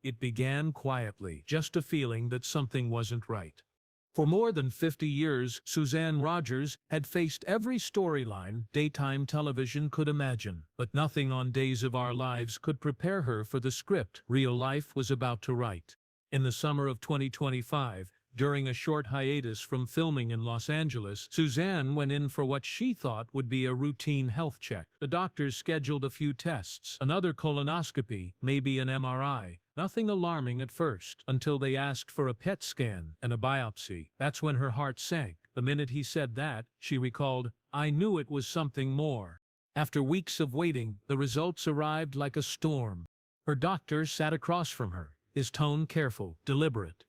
It began quietly, just a feeling that something wasn't right. For more than 50 years, Suzanne Rogers had faced every storyline daytime television could imagine, but nothing on Days of Our Lives could prepare her for the script real life was about to write. In the summer of 2025, during a short hiatus from filming in Los Angeles, Suzanne went in for what she thought would be a routine health check. The doctors scheduled a few tests, another colonoscopy, maybe an MRI. Nothing alarming at first, until they asked for a PET scan and a biopsy. That's when her heart sank. The minute he said that, she recalled, "I knew it was something more." After weeks of waiting, the results arrived like a storm. Her doctor sat across from her, his tone careful, deliberate.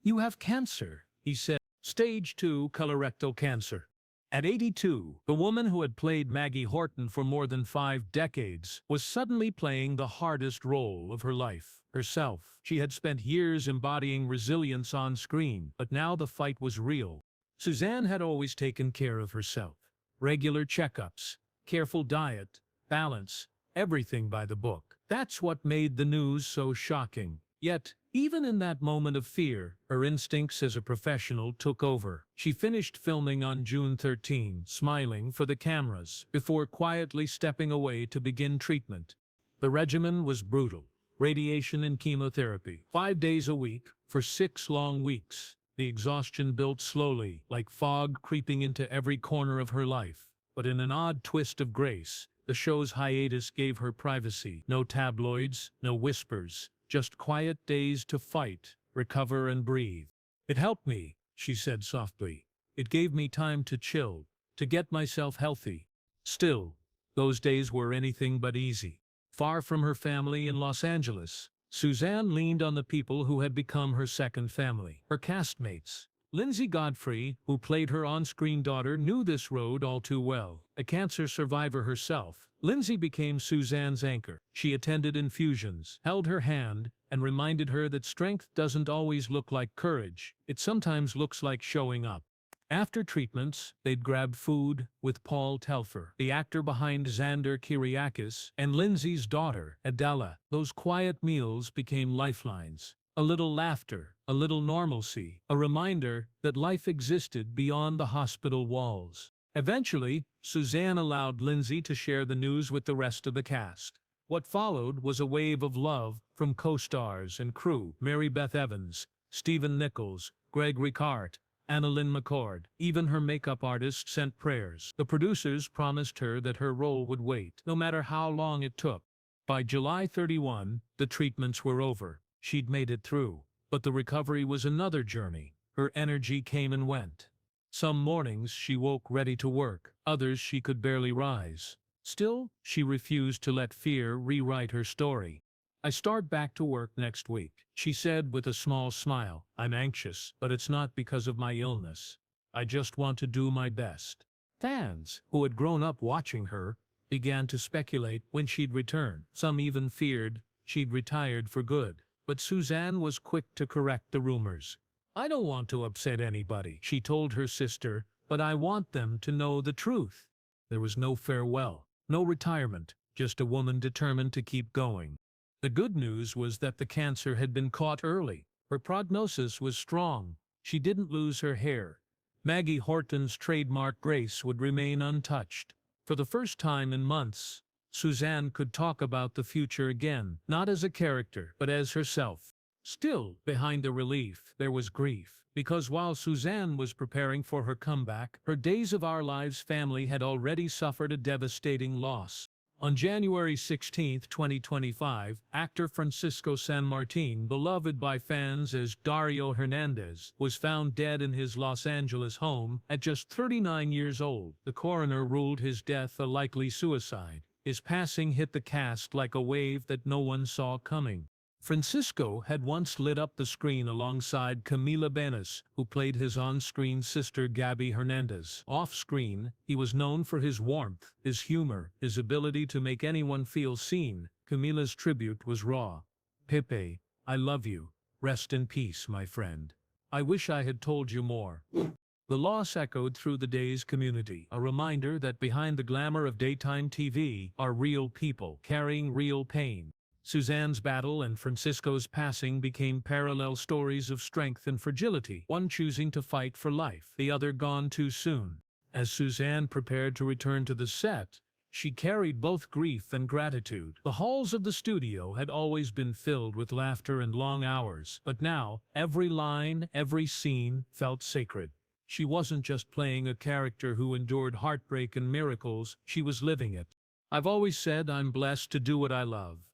"You have cancer," he said. Stage 2 colorectal cancer. At 82, the woman who had played Maggie Horton for more than 5 decades was suddenly playing the hardest role of her life, herself. She had spent years embodying resilience on screen, but now the fight was real. Suzanne had always taken care of herself. Regular checkups, careful diet, balance, everything by the book. That's what made the news so shocking. Yet, even in that moment of fear, her instincts as a professional took over. She finished filming on June 13, smiling for the cameras, before quietly stepping away to begin treatment. The regimen was brutal. Radiation and chemotherapy, 5 days a week, for 6 long weeks. The exhaustion built slowly, like fog creeping into every corner of her life. But in an odd twist of grace, the show's hiatus gave her privacy. No tabloids, no whispers. Just quiet days to fight, recover and breathe. "It helped me," she said softly. "It gave me time to chill, to get myself healthy." Still, those days were anything but easy. Far from her family in Los Angeles, Suzanne leaned on the people who had become her second family, her castmates. Lindsay Godfrey, who played her on-screen daughter, knew this road all too well. A cancer survivor herself, Lindsay became Suzanne's anchor. She attended infusions, held her hand, and reminded her that strength doesn't always look like courage. It sometimes looks like showing up. After treatments, they'd grab food with Paul Telfer, the actor behind Xander Kyriakis, and Lindsay's daughter, Adela. Those quiet meals became lifelines. A little laughter, a little normalcy, a reminder that life existed beyond the hospital walls. Eventually, Suzanne allowed Lindsay to share the news with the rest of the cast. What followed was a wave of love from co-stars and crew: Mary Beth Evans, Stephen Nichols, Greg Ricart, Annalyn McCord. Even her makeup artist sent prayers. The producers promised her that her role would wait, no matter how long it took. By July 31, the treatments were over. She'd made it through. But the recovery was another journey. Her energy came and went. Some mornings she woke ready to work, others she could barely rise. Still, she refused to let fear rewrite her story. "I start back to work next week," she said with a small smile. "I'm anxious, but it's not because of my illness. I just want to do my best." Fans, who had grown up watching her, began to speculate when she'd return. Some even feared she'd retired for good. But Suzanne was quick to correct the rumors. "I don't want to upset anybody," she told her sister, "but I want them to know the truth." There was no farewell, no retirement, just a woman determined to keep going. The good news was that the cancer had been caught early. Her prognosis was strong. She didn't lose her hair. Maggie Horton's trademark grace would remain untouched. For the first time in months, Suzanne could talk about the future again, not as a character, but as herself. Still, behind the relief, there was grief. Because while Suzanne was preparing for her comeback, her Days of Our Lives family had already suffered a devastating loss. On January 16, 2025, actor Francisco San Martin, beloved by fans as Dario Hernandez, was found dead in his Los Angeles home at just 39 years old. The coroner ruled his death a likely suicide. His passing hit the cast like a wave that no one saw coming. Francisco had once lit up the screen alongside Camila Banus, who played his on-screen sister Gabby Hernandez. Off-screen, he was known for his warmth, his humor, his ability to make anyone feel seen. Camila's tribute was raw. "Pepe, I love you. Rest in peace, my friend. I wish I had told you more." The loss echoed through the Days community, a reminder that behind the glamour of daytime TV are real people carrying real pain. Suzanne's battle and Francisco's passing became parallel stories of strength and fragility, one choosing to fight for life, the other gone too soon. As Suzanne prepared to return to the set, she carried both grief and gratitude. The halls of the studio had always been filled with laughter and long hours, but now, every line, every scene, felt sacred. She wasn't just playing a character who endured heartbreak and miracles, she was living it. "I've always said I'm blessed to do what I love,"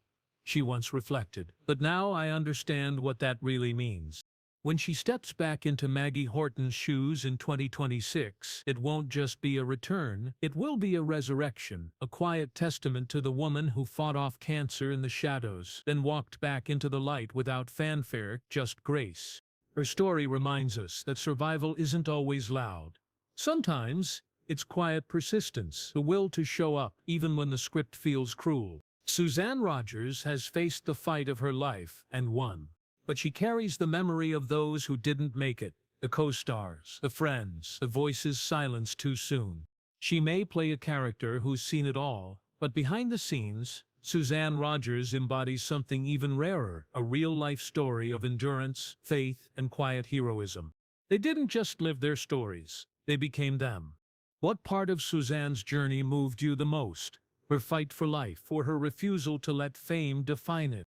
she once reflected, "but now I understand what that really means." When she steps back into Maggie Horton's shoes in 2026, it won't just be a return, it will be a resurrection, a quiet testament to the woman who fought off cancer in the shadows, then walked back into the light without fanfare, just grace. Her story reminds us that survival isn't always loud. Sometimes, it's quiet persistence, the will to show up, even when the script feels cruel. Suzanne Rogers has faced the fight of her life and won. But she carries the memory of those who didn't make it, the co-stars, the friends, the voices silenced too soon. She may play a character who's seen it all, but behind the scenes, Suzanne Rogers embodies something even rarer, a real-life story of endurance, faith, and quiet heroism. They didn't just live their stories, they became them. What part of Suzanne's journey moved you the most? Her fight for life, or her refusal to let fame define it?